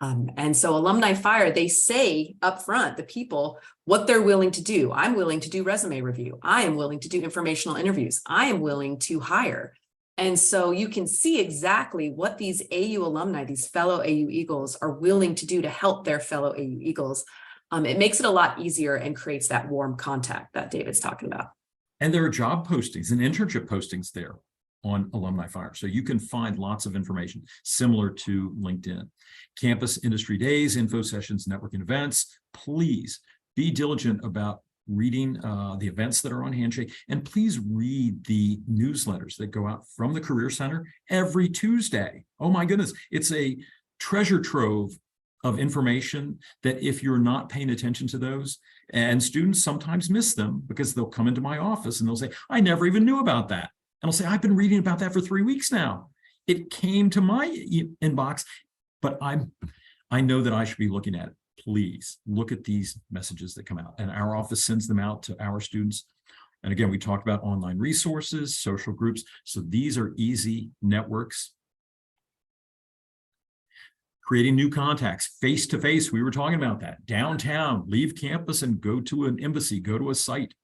And so Alumni Fire, they say up front, the people, what they're willing to do. I'm willing to do resume review. I am willing to do informational interviews. I am willing to hire. And so you can see exactly what these AU alumni, these fellow AU Eagles, are willing to do to help their fellow AU Eagles. It makes it a lot easier and creates that warm contact that David's talking about. And there are job postings and internship postings there on Alumni Fire. So you can find lots of information similar to LinkedIn. Campus industry days, info sessions, networking events. Please be diligent about reading the events that are on Handshake, and please read the newsletters that go out from the Career Center every Tuesday. Oh my goodness, it's a treasure trove of information that if you're not paying attention to those, and students sometimes miss them because they'll come into my office and they'll say, I never even knew about that. And I'll say, I've been reading about that for 3 weeks now. It came to my inbox, but I know that I should be looking at it. Please look at these messages that come out, and our office sends them out to our students. And again, we talked about online resources, social groups. So these are easy networks. Creating new contacts, face-to-face, we were talking about that. Downtown, leave campus and go to an embassy, go to a site.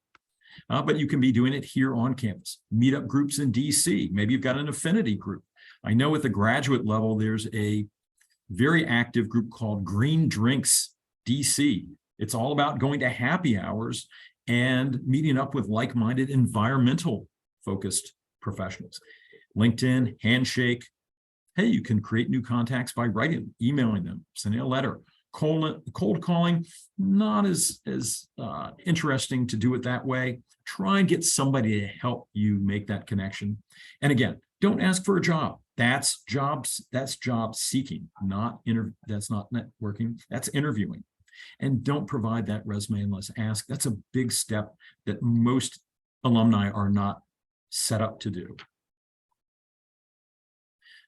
But you can be doing it here on campus. Meetup groups in DC, maybe you've got an affinity group. I know at the graduate level, there's a very active group called Green Drinks DC. It's all about going to happy hours and meeting up with like-minded environmental focused professionals. LinkedIn, Handshake. Hey, you can create new contacts by writing, emailing them, sending a letter. Cold calling, not as interesting to do it that way. Try and get somebody to help you make that connection. And again, don't ask for a job. That's job seeking, that's not networking, that's interviewing. And don't provide that resume unless asked. That's a big step that most alumni are not set up to do.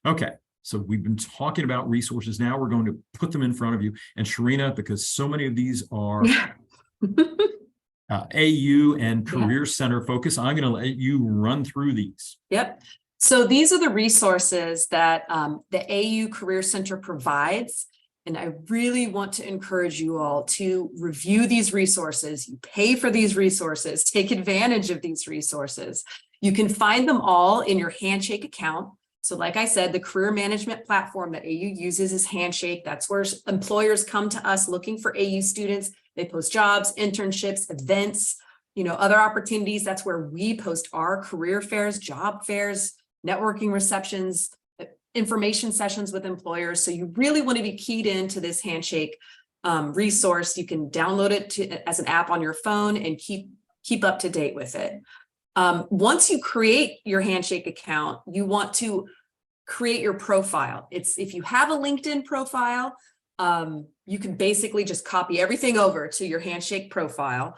Okay, so we've been talking about resources. Now we're going to put them in front of you. And Sharina, because so many of these are AU and Career Center focus, I'm going to let you run through these. Yep. So these are the resources that the AU Career Center provides. And I really want to encourage you all to review these resources. You pay for these resources, take advantage of these resources. You can find them all in your Handshake account. So like I said, the career management platform that AU uses is Handshake. That's where employers come to us looking for AU students. They post jobs, internships, events, other opportunities. That's where we post our career fairs, job fairs, networking receptions, information sessions with employers. So you really want to be keyed into this Handshake resource. You can download it as an app on your phone and keep up to date with it. Once you create your Handshake account, you want to create your profile. If you have a LinkedIn profile, you can basically just copy everything over to your Handshake profile.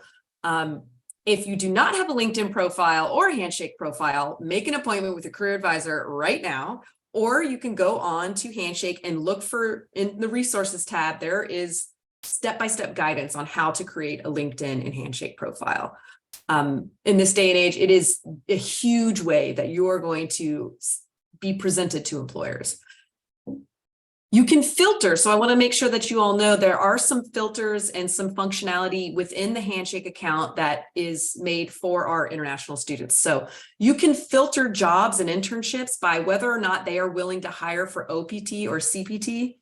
If you do not have a LinkedIn profile or a Handshake profile, make an appointment with a career advisor right now, or you can go on to Handshake and look for, in the resources tab, there is step-by-step guidance on how to create a LinkedIn and Handshake profile. In this day and age, it is a huge way that you are going to be presented to employers. You can filter. So I want to make sure that you all know there are some filters and some functionality within the Handshake account that is made for our international students. So you can filter jobs and internships by whether or not they are willing to hire for OPT or CPT.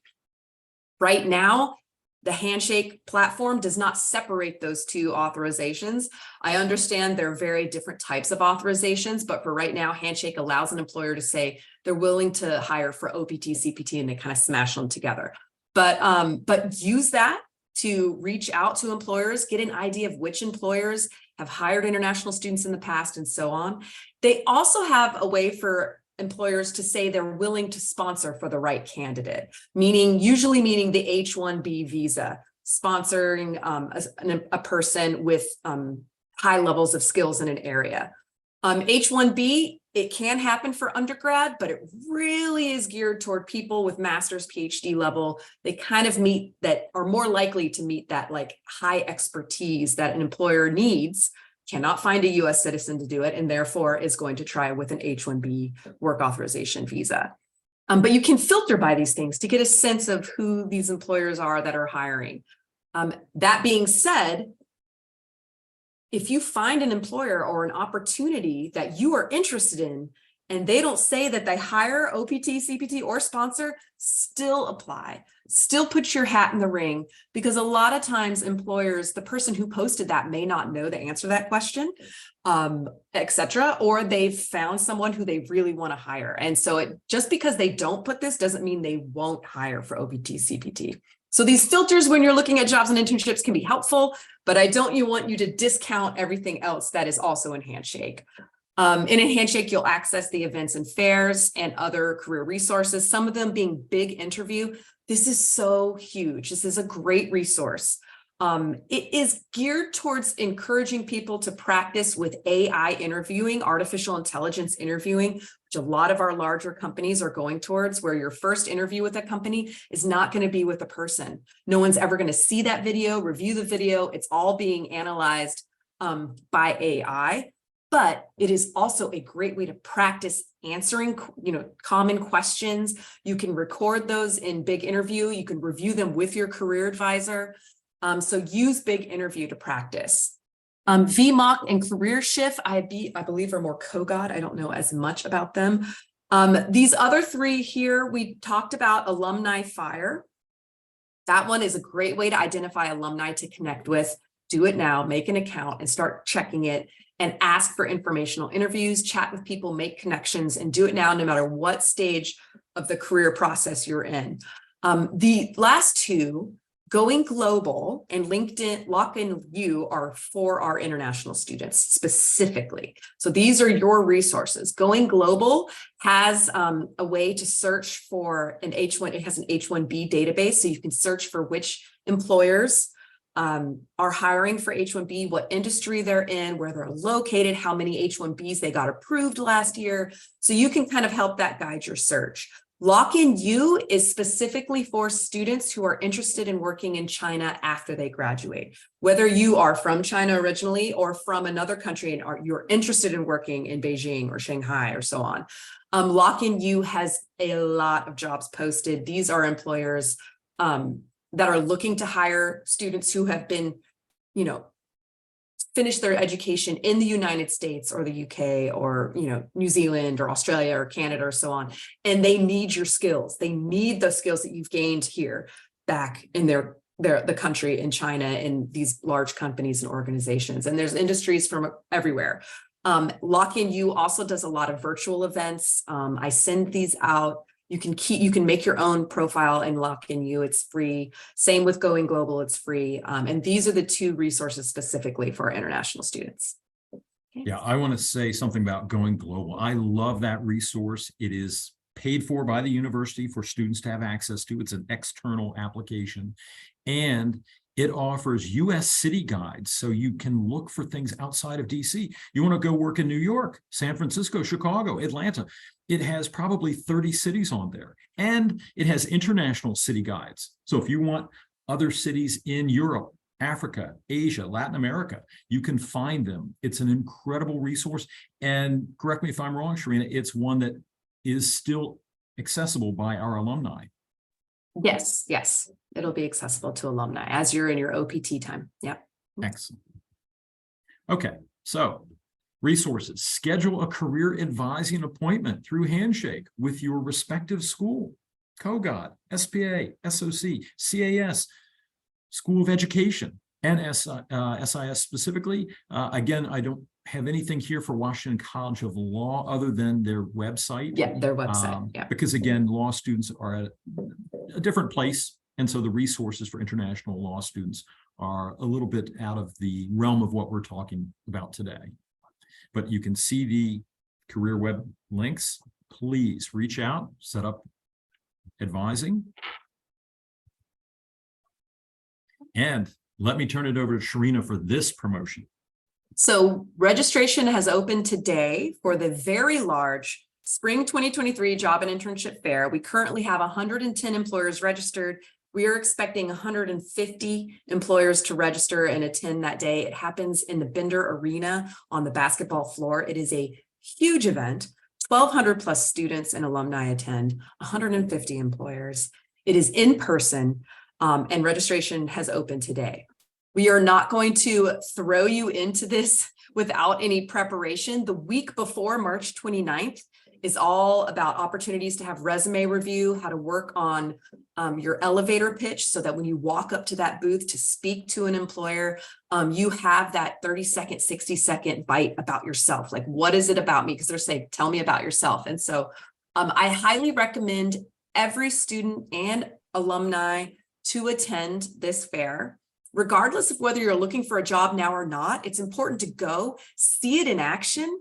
Right now, the Handshake platform does not separate those two authorizations. I understand they're very different types of authorizations, but for right now, Handshake allows an employer to say they're willing to hire for OPT, CPT, and they kind of smash them together. But use that to reach out to employers, get an idea of which employers have hired international students in the past and so on. They also have a way for employers to say they're willing to sponsor for the right candidate, usually meaning the H-1B visa, sponsoring a person with high levels of skills in an area. H-1B, it can happen for undergrad, but it really is geared toward people with master's, PhD level. They kind of are more likely to meet that like high expertise that an employer needs, cannot find a US citizen to do it, and therefore is going to try with an H-1B work authorization visa. But you can filter by these things to get a sense of who these employers are that are hiring. That being said, if you find an employer or an opportunity that you are interested in, and they don't say that they hire OPT, CPT, or sponsor, still apply. Still put your hat in the ring, because a lot of times employers, the person who posted that may not know the answer to that question, etc., or they've found someone who they really want to hire. And so just because they don't put this doesn't mean they won't hire for OPT, CPT. So these filters when you're looking at jobs and internships can be helpful, but I don't want you to discount everything else that is also in Handshake. In a Handshake, you'll access the events and fairs and other career resources, some of them being Big Interview. This is so huge. This is a great resource. It is geared towards encouraging people to practice with AI interviewing, artificial intelligence interviewing, which a lot of our larger companies are going towards, where your first interview with a company is not going to be with a person. No one's ever going to see that video, review the video. It's all being analyzed by AI. But it is also a great way to practice answering, common questions. You can record those in Big Interview. You can review them with your career advisor. So use Big Interview to practice. VMOC and Career Shift, I believe, are more COGOD. I don't know as much about them. These other three here, we talked about Alumni Fire. That one is a great way to identify alumni to connect with. Do it now, make an account and start checking it, and ask for informational interviews, chat with people, make connections, and do it now, no matter what stage of the career process you're in. The last two, Going Global and LinkedIn Lock in You, are for our international students specifically. So these are your resources. Going Global has a way to search for an H1, it has an H1B database, so you can search for which employers are hiring for H-1B, what industry they're in, where they're located, how many H-1Bs they got approved last year. So you can kind of help that guide your search. Lock-in U is specifically for students who are interested in working in China after they graduate. Whether you are from China originally or from another country and you're interested in working in Beijing or Shanghai or so on. Lock-in U has a lot of jobs posted. These are employers that are looking to hire students who have been, finish their education in the United States or the UK or, New Zealand or Australia or Canada or so on. And they need your skills. They need the skills that you've gained here back in the country in China in these large companies and organizations. And there's industries from everywhere. Lock-in U also does a lot of virtual events. I send these out. You can make your own profile in Lock-in U. It's free. Same with Going Global, it's free. And these are the two resources specifically for our international students. Okay. Yeah, I want to say something about Going Global. I love that resource. It is paid for by the university for students to have access to. It's an external application. And it offers U.S. city guides, so you can look for things outside of D.C. You want to go work in New York, San Francisco, Chicago, Atlanta. It has probably 30 cities on there. And it has international city guides. So if you want other cities in Europe, Africa, Asia, Latin America, you can find them. It's an incredible resource. And correct me if I'm wrong, Sharina, it's one that is still accessible by our alumni. Yes. It'll be accessible to alumni as you're in your OPT time. Yeah. Excellent. Okay, so resources. Schedule a career advising appointment through Handshake with your respective school, COGOD, SPA, SOC, CAS, School of Education, and SIS specifically. Again, I don't have anything here for Washington College of Law other than their website. Yeah, their website. Yeah. Because again, law students are at a different place. And so the resources for international law students are a little bit out of the realm of what we're talking about today. But you can see the career web links. Please reach out, set up advising. And let me turn it over to Sharina for this promotion. So registration has opened today for the very large Spring 2023 Job and Internship Fair. We currently have 110 employers registered. We are expecting 150 employers to register and attend that day. It happens in the Bender Arena on the basketball floor. It is a huge event. 1,200 plus students and alumni attend, 150 employers. It is in person, and registration has opened today. We are not going to throw you into this without any preparation. The week before March 29th is all about opportunities to have resume review, how to work on your elevator pitch so that when you walk up to that booth to speak to an employer, you have that 30-second, 60-second bite about yourself. Like, what is it about me? Because they're saying, tell me about yourself. And so I highly recommend every student and alumni to attend this fair. Regardless of whether you're looking for a job now or not, it's important to go see it in action,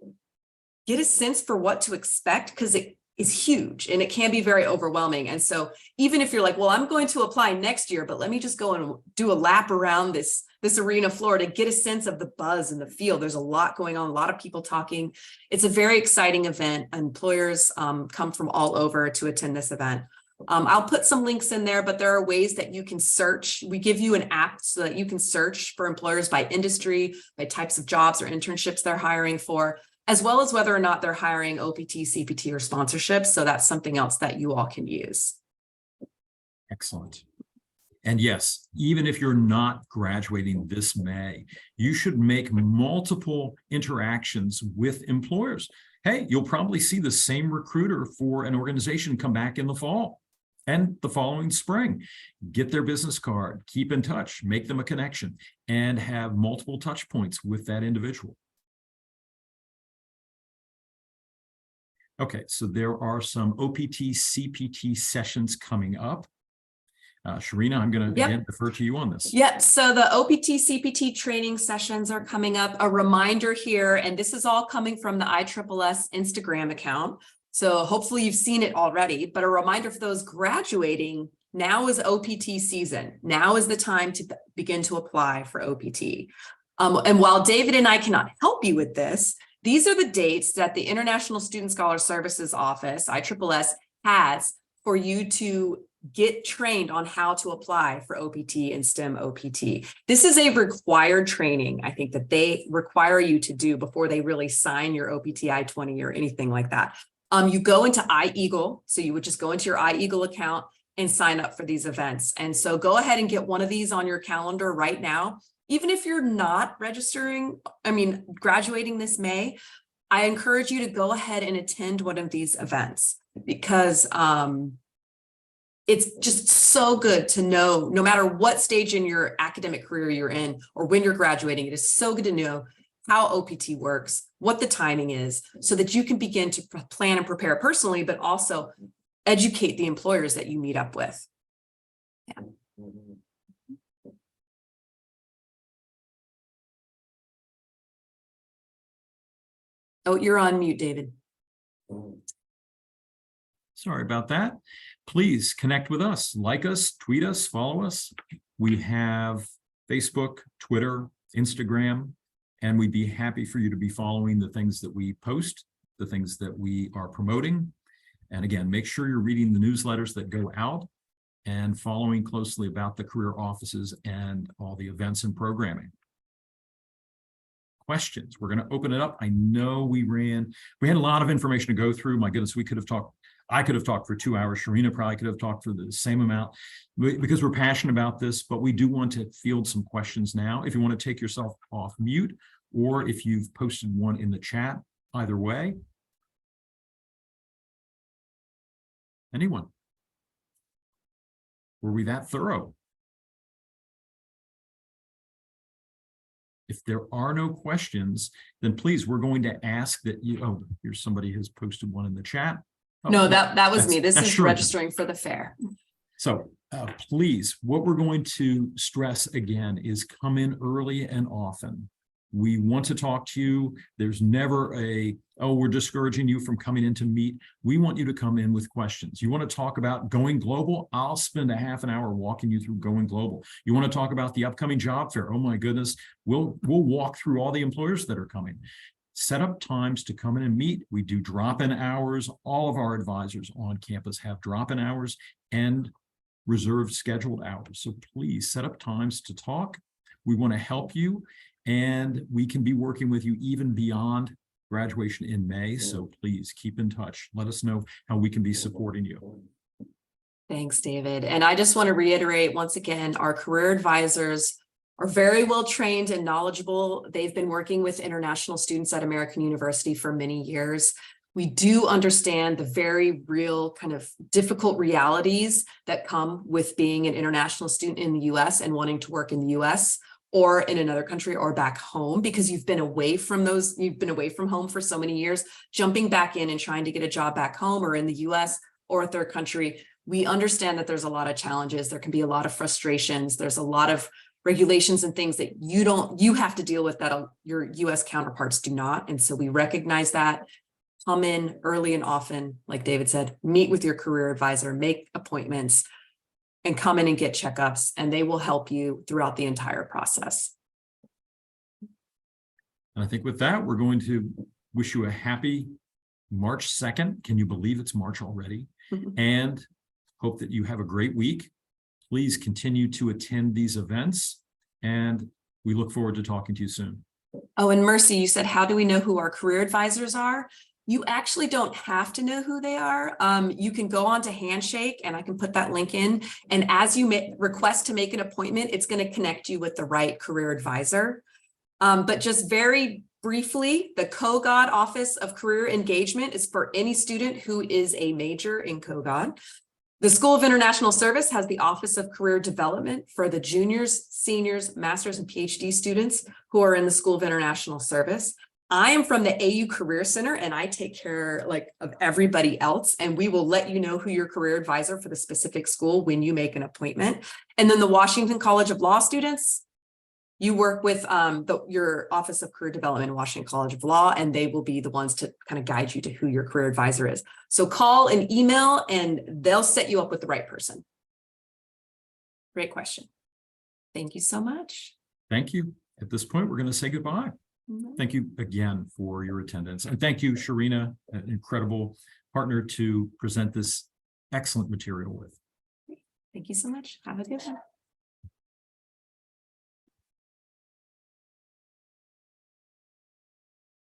get a sense for what to expect, because it is huge and it can be very overwhelming. And so even if you're like, well, I'm going to apply next year, but let me just go and do a lap around this arena floor to get a sense of the buzz in the field. There's a lot going on, a lot of people talking. It's a very exciting event. Employers come from all over to attend this event. I'll put some links in there, but there are ways that you can search. We give you an app so that you can search for employers by industry, by types of jobs or internships they're hiring for, as well as whether or not they're hiring OPT, CPT, or sponsorships. So that's something else that you all can use. Excellent. And yes, even if you're not graduating this May, you should make multiple interactions with employers. Hey, you'll probably see the same recruiter for an organization come back in the fall and the following spring. Get their business card, keep in touch, make them a connection, and have multiple touch points with that individual. Okay, so there are some OPT, CPT sessions coming up. Sharina, I'm going to again defer to you on this. Yep. So the OPT CPT training sessions are coming up. A reminder here, and this is all coming from the ISSS Instagram account. So hopefully you've seen it already, but a reminder for those graduating, now is OPT season. Now is the time to begin to apply for OPT. And while David and I cannot help you with this, these are the dates that the International Student Scholar Services Office, ISSS, has for you to get trained on how to apply for OPT and STEM OPT. This is a required training, I think, that they require you to do before they really sign your OPT I-20 or anything like that. You go into iEagle, so you would just go into your iEagle account and sign up for these events. And so go ahead and get one of these on your calendar right now. Even if you're not graduating this May, I encourage you to go ahead and attend one of these events, because it's just so good to know, no matter what stage in your academic career you're in or when you're graduating, it is so good to know how OPT works, what the timing is, so that you can begin to plan and prepare personally, but also educate the employers that you meet up with. Yeah. Oh, you're on mute, David. Sorry about that. Please connect with us, like us, tweet us, follow us. We have Facebook, Twitter, Instagram, and we'd be happy for you to be following the things that we post, the things that we are promoting. And again, make sure you're reading the newsletters that go out and following closely about the career offices and all the events and programming. Questions. We're going to open it up. I know we had a lot of information to go through. My goodness, I could have talked for 2 hours. Sharina probably could have talked for the same amount, because we're passionate about this, but we do want to field some questions now. If you want to take yourself off mute, or if you've posted one in the chat, either way. Anyone? Were we that thorough? If there are no questions, then please, we're going to ask that you, oh, here's somebody has posted one in the chat. Oh, no, that was me. This is Sharina. registering for the fair. So please, what we're going to stress again is come in early and often. We want to talk to you. There's never we're discouraging you from coming in to meet. We want you to come in with questions. You want to talk about going global? I'll spend a half an hour walking you through going global. You want to talk about the upcoming job fair? Oh my goodness, we'll walk through all the employers that are coming. Set up times to come in and meet. We do drop-in hours. All of our advisors on campus have drop-in hours and reserved scheduled hours. So please set up times to talk. We want to help you, and we can be working with you even beyond graduation in May. So please keep in touch. Let us know how we can be supporting you. Thanks, David. And I just want to reiterate once again, our career advisors are very well trained and knowledgeable. They've been working with international students at American University for many years. We do understand the very real kind of difficult realities that come with being an international student in the US and wanting to work in the US or in another country or back home, because you've been away from home for so many years, jumping back in and trying to get a job back home or in the US or a third country. We understand that there's a lot of challenges. There can be a lot of frustrations. There's a lot of regulations and things that you have to deal with that your US counterparts do not. And so we recognize that. Come in early and often, like David said, meet with your career advisor, make appointments, and come in and get checkups, and they will help you throughout the entire process. And I think with that, we're going to wish you a happy March 2nd. Can you believe it's March already? And hope that you have a great week. Please continue to attend these events, and we look forward to talking to you soon. Oh, and Mercy, you said, how do we know who our career advisors are? You actually don't have to know who they are. You can go on to Handshake, and I can put that link in. And as you request to make an appointment, it's going to connect you with the right career advisor. But just very briefly, the COGOD Office of Career Engagement is for any student who is a major in COGOD. The School of International Service has the Office of Career Development for the juniors, seniors, master's, and PhD students who are in the School of International Service. I am from the AU Career Center, and I take care of everybody else, and we will let you know who your career advisor for the specific school when you make an appointment. And then the Washington College of Law students, you work with your Office of Career Development in Washington College of Law, and they will be the ones to kind of guide you to who your career advisor is. So call and email, and they'll set you up with the right person. Great question. Thank you so much. Thank you. At this point, we're going to say goodbye. Thank you again for your attendance. And thank you, Sharina, an incredible partner to present this excellent material with. Thank you so much. Have a good one.